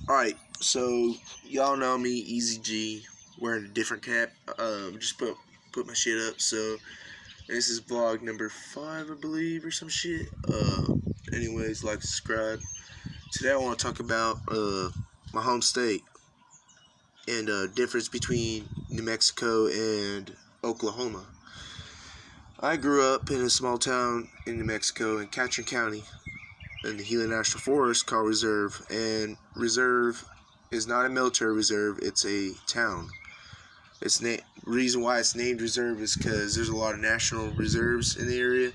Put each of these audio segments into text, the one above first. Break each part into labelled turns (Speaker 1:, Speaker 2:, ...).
Speaker 1: Alright, so y'all know me, Easy G, wearing a different cap. Just put my shit up. So this is vlog number 5, I believe, or some shit. Anyways, like, subscribe. Today I want to talk about my home state and difference between New Mexico and Oklahoma. I grew up in a small town in New Mexico in Catron County, in the Gila National Forest, called Reserve. And Reserve is not a military reserve, it's a town. Reason why it's named Reserve is because there's a lot of national reserves in the area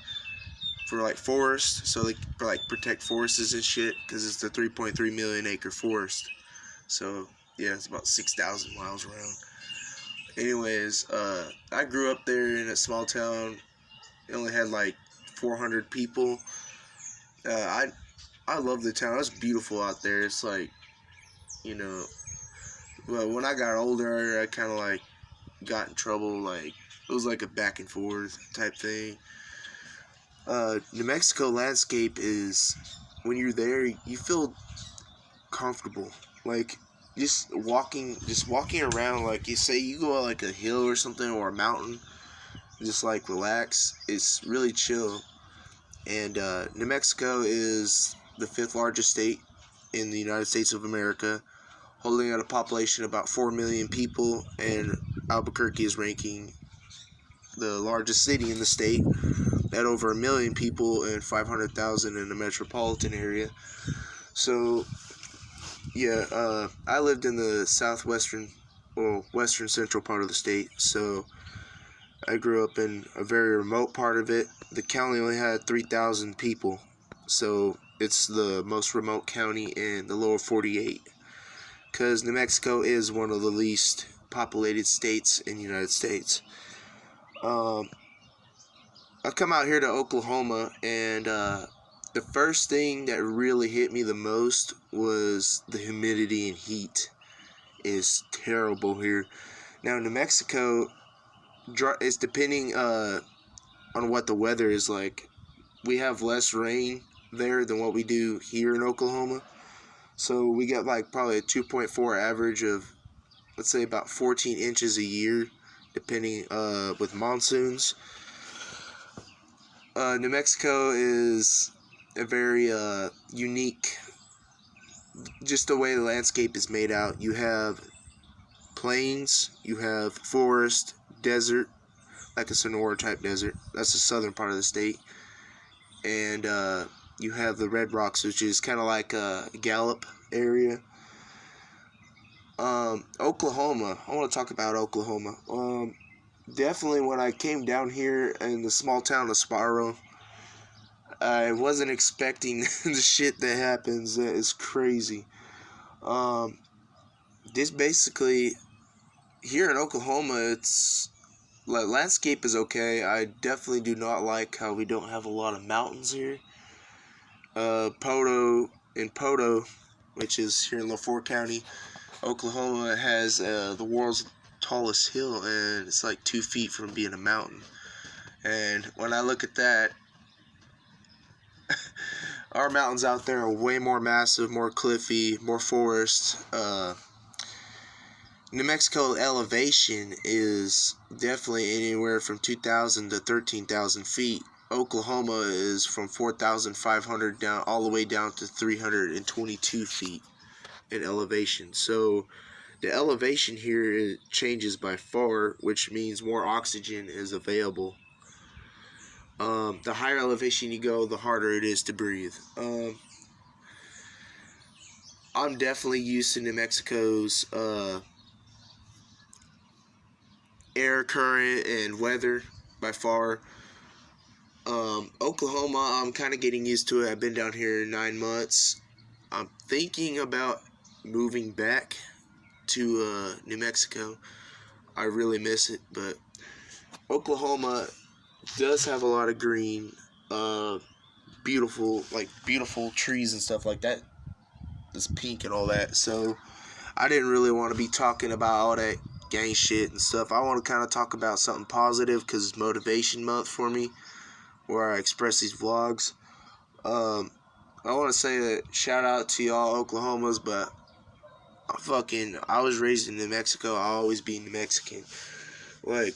Speaker 1: for like forest, so they for like protect forests and shit, because it's the 3.3 million acre forest. So yeah, it's about 6,000 miles around. Anyways, I grew up there in a small town. It only had like 400 people. I love the town. It's beautiful out there. It's like, you know, well, when I got older, I kind of like got in trouble. Like, it was like a back and forth type thing. New Mexico landscape is, when you're there, you feel comfortable. Like, just walking around. Like, you say you go on like a hill or something, or a mountain, just like relax. It's really chill. And New Mexico is the 5th largest state in the United States of America, holding at a population of about 4 million people, and Albuquerque is ranking the largest city in the state at over 1 million people and 500,000 in the metropolitan area. So, yeah, I lived in the western central part of the state, so I grew up in a very remote part of it. The county only had 3,000 people, so it's the most remote county in the lower 48, because New Mexico is one of the least populated states in the United States. I come out here to Oklahoma, and the first thing that really hit me the most was the humidity and heat is terrible here. Now, New Mexico, it's depending on what the weather is like. We have less rain there than what we do here in Oklahoma. So we get like probably a 2.4 average of, let's say, about 14 inches a year, depending with monsoons. New Mexico is a very unique, just the way the landscape is made out. You have plains, you have forest, desert, like a Sonora type desert. That's the southern part of the state. And you have the Red Rocks, which is kind of like a Gallup area. Oklahoma. I want to talk about Oklahoma. Definitely when I came down here in the small town of Sparrow, I wasn't expecting the shit that happens. That is crazy. This basically, here in Oklahoma, it's like, landscape is okay. I definitely do not like how we don't have a lot of mountains here. Poteau, which is here in LaForte County, Oklahoma, has the world's tallest hill, and it's like 2 feet from being a mountain. And when I look at that, our mountains out there are way more massive, more cliffy, more forest. New Mexico elevation is definitely anywhere from 2,000 to 13,000 feet. Oklahoma is from 4,500 down all the way down to 322 feet in elevation. So the elevation here changes by far, which means more oxygen is available. The higher elevation you go, the harder it is to breathe. I'm definitely used to New Mexico's air current and weather by far. Oklahoma, I'm kind of getting used to it. I've been down here 9 months. I'm thinking about moving back to New Mexico. I really miss it, but Oklahoma does have a lot of green, beautiful trees and stuff like that. It's pink and all that. So I didn't really want to be talking about all that gang shit and stuff. I want to kind of talk about something positive, because it's motivation month for me, where I express these vlogs. I want to say a shout out to y'all Oklahomas, but I was raised in New Mexico. I'll always be New Mexican. Like,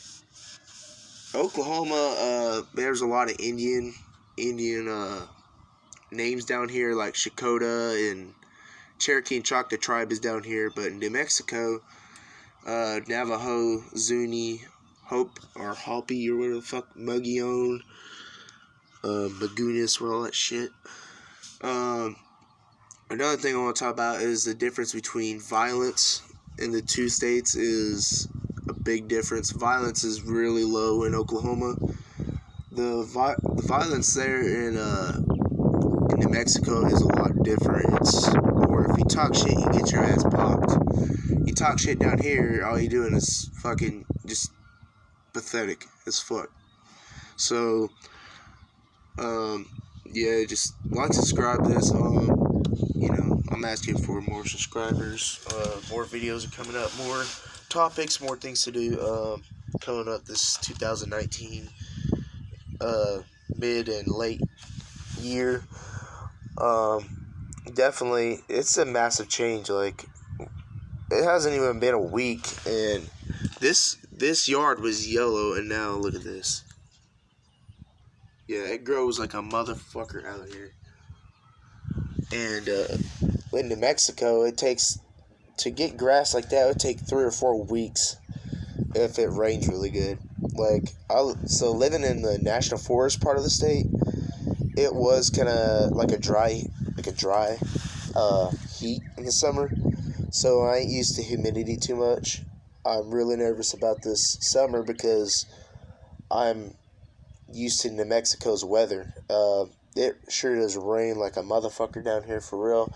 Speaker 1: Oklahoma, there's a lot of Indian names down here, like Shakota and Cherokee and Choctaw tribe is down here. But in New Mexico, Navajo, Zuni, Hopi, or whatever the fuck, Mogollon, Magunas, all that shit. Another thing I want to talk about is the difference between violence in the two states is a big difference. Violence is really low in Oklahoma. The violence there in New Mexico is a lot different. It's more, if you talk shit, you get your ass popped. You talk shit down here, all you doing is fucking just pathetic as fuck. So, yeah, just like, subscribe to this. I'm asking for more subscribers. More videos are coming up. More topics, more things to do. Coming up this 2019 mid and late year. Definitely, it's a massive change. Like, it hasn't even been a week, and this yard was yellow, and now look at this. Yeah, it grows like a motherfucker out here. And in New Mexico, it takes, to get grass like that, it would take 3 or 4 weeks if it rains really good. Like, so living in the national forest part of the state, it was kind of like a dry heat in the summer. So I ain't used to humidity too much. I'm really nervous about this summer because I'm used to New Mexico's weather. It sure does rain like a motherfucker down here, for real.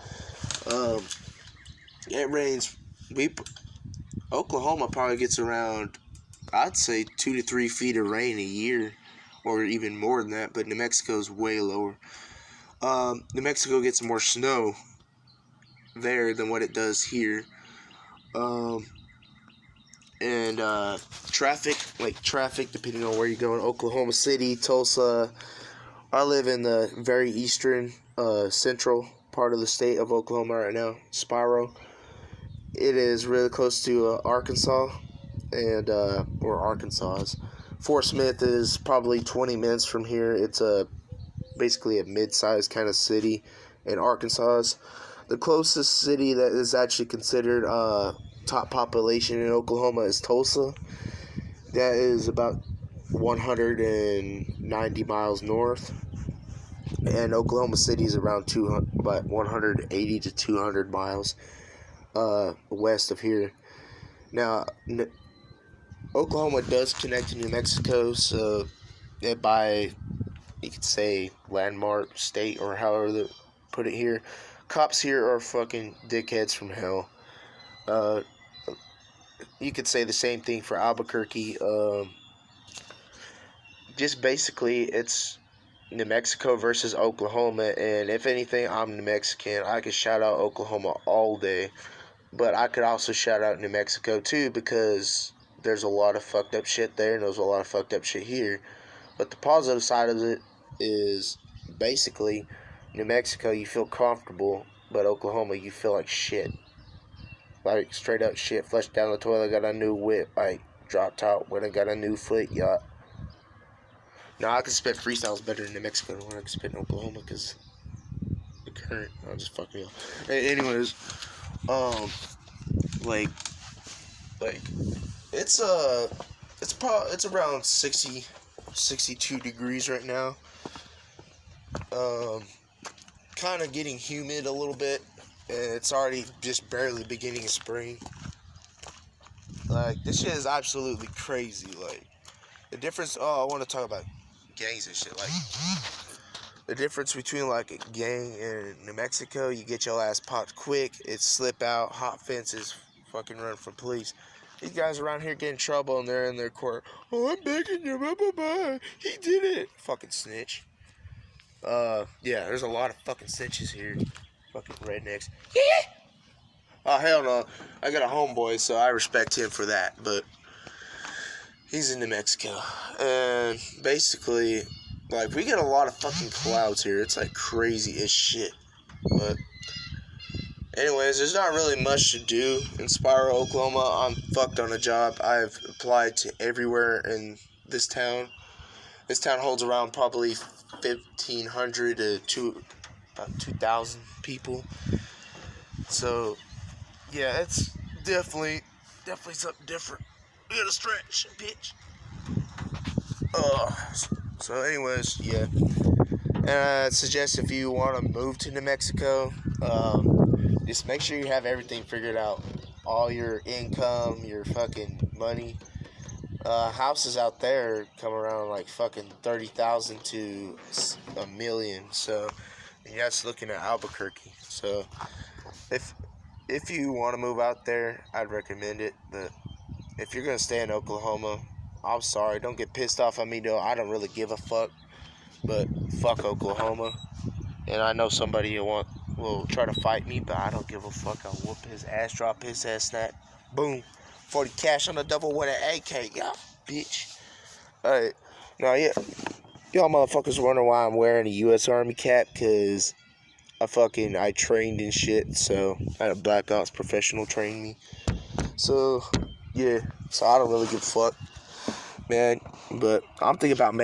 Speaker 1: It rains. Oklahoma probably gets around, I'd say, 2 to 3 feet of rain a year, or even more than that. But New Mexico's way lower. New Mexico gets more snow there than what it does here. And traffic, depending on where you're going. Oklahoma City, Tulsa. I live in the very eastern, central part of the state of Oklahoma right now, Spiro. It is really close to Arkansas, and or Arkansas. Fort Smith is probably 20 minutes from here. It's basically a mid-sized kind of city in Arkansas. The closest city that is actually considered top population in Oklahoma is Tulsa. That is about 190 miles north, and Oklahoma City is around about 180 to 200 miles west of here. Now, Oklahoma does connect to New Mexico, so by, you could say, landmark state, or however they put it here. Cops here are fucking dickheads from hell. You could say the same thing for Albuquerque. Just basically, it's New Mexico versus Oklahoma, and if anything, I'm New Mexican. I could shout out Oklahoma all day, but I could also shout out New Mexico too, because there's a lot of fucked up shit there, and there's a lot of fucked up shit here. But the positive side of it is, basically, New Mexico, you feel comfortable, but Oklahoma, you feel like shit. Like, straight up shit. Flushed down the toilet, got a new whip. Like, dropped out, went and got a new foot yacht. Now, I can spit freestyles better in New Mexico than I can spit in Oklahoma, because the current, I'll just fuck me up. Anyways, it's around 62 degrees right now. Kind of getting humid a little bit, and it's already just barely beginning of spring. Like, this shit is absolutely crazy. Like, the difference, I want to talk about gangs and shit. Like, the difference between, like, a gang in New Mexico, you get your ass popped quick, it's slip out, hot fences, fucking run from police. These guys around here get in trouble, and they're in their court. Oh, I'm begging you, blah, blah, blah. He did it. Fucking snitch. Yeah, there's a lot of fucking snitches here. Fucking rednecks. Oh, hell no. I got a homeboy, so I respect him for that, but he's in New Mexico. And basically, like, we get a lot of fucking clouds here. It's like crazy as shit. But Anyways, there's not really much to do in Spiro, Oklahoma. I'm fucked on a job. I've applied to everywhere in this town. This town holds around probably 1,500 to about 2,000 people. So, yeah, it's definitely something different. We gotta stretch, bitch. So anyways, yeah. And I suggest if you want to move to New Mexico, just make sure you have everything figured out. All your income, your fucking money. Houses out there come around like fucking 30,000 to a million. So, and that's looking at Albuquerque. So, if you want to move out there, I'd recommend it. But if you're gonna stay in Oklahoma, I'm sorry. Don't get pissed off at me though. I don't really give a fuck. But fuck Oklahoma. And I know somebody will try to fight me, but I don't give a fuck. I'll whoop his ass, drop his ass, snap. Boom. 40 cash on the double with an AK. Yeah, bitch. Alright. Now, yeah. Y'all motherfuckers wondering why I'm wearing a U.S. Army cap, because I trained and shit. So, I had a Black Ops professional train me. So, yeah. So, I don't really give a fuck, man. But I'm thinking about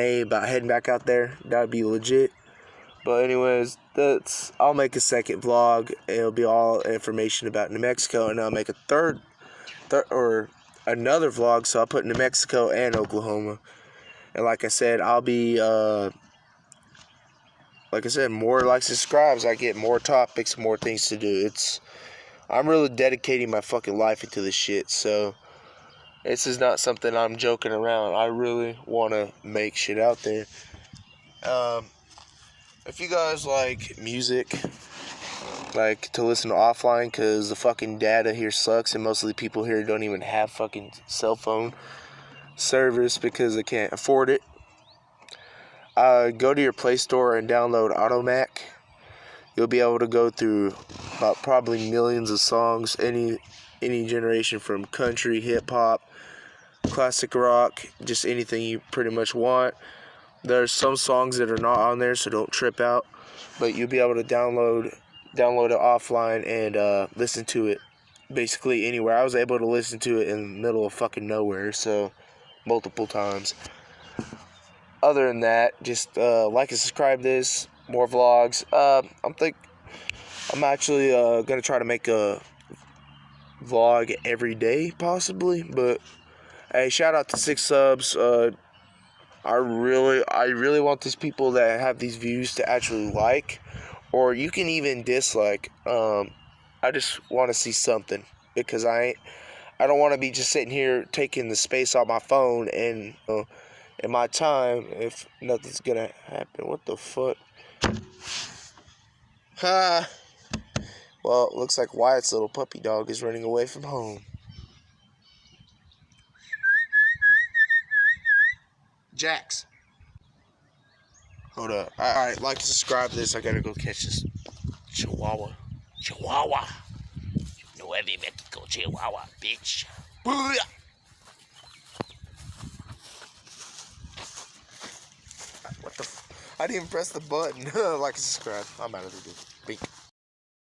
Speaker 1: heading back out there. That'd be legit. But anyways, I'll make a second vlog. It'll be all information about New Mexico, and I'll make a third or another vlog. So I'll put New Mexico and Oklahoma. And like I said, I'll be more likes and subscribes. I get more topics, more things to do. I'm really dedicating my fucking life into this shit. So this is not something I'm joking around. I really want to make shit out there. If you guys like music, like to listen to offline, because the fucking data here sucks, and most of the people here don't even have fucking cell phone service because they can't afford it, go to your Play Store and download Automac. You'll be able to go through about probably millions of songs, any generation, from country, hip-hop, classic rock, just anything you pretty much want. There's some songs that are not on there, so don't trip out. But you'll be able to download it offline and listen to it basically anywhere. I was able to listen to it in the middle of fucking nowhere, so multiple times. Other than that, just like and subscribe this, more vlogs. I'm actually gonna try to make a vlog every day, possibly. But hey, shout out to 6 subs. I really want these people that have these views to actually like, or you can even dislike. I just want to see something, because I don't want to be just sitting here taking the space off my phone and in my time if nothing's gonna happen. What the fuck? Ha! Well, it looks like Wyatt's little puppy dog is running away from home. Jax. Hold up. Alright, like and subscribe to this. I gotta go catch this Chihuahua. Nueva Mexico Chihuahua, bitch. What the I didn't even press the button. Like and subscribe. I'm out of the dude. Bink.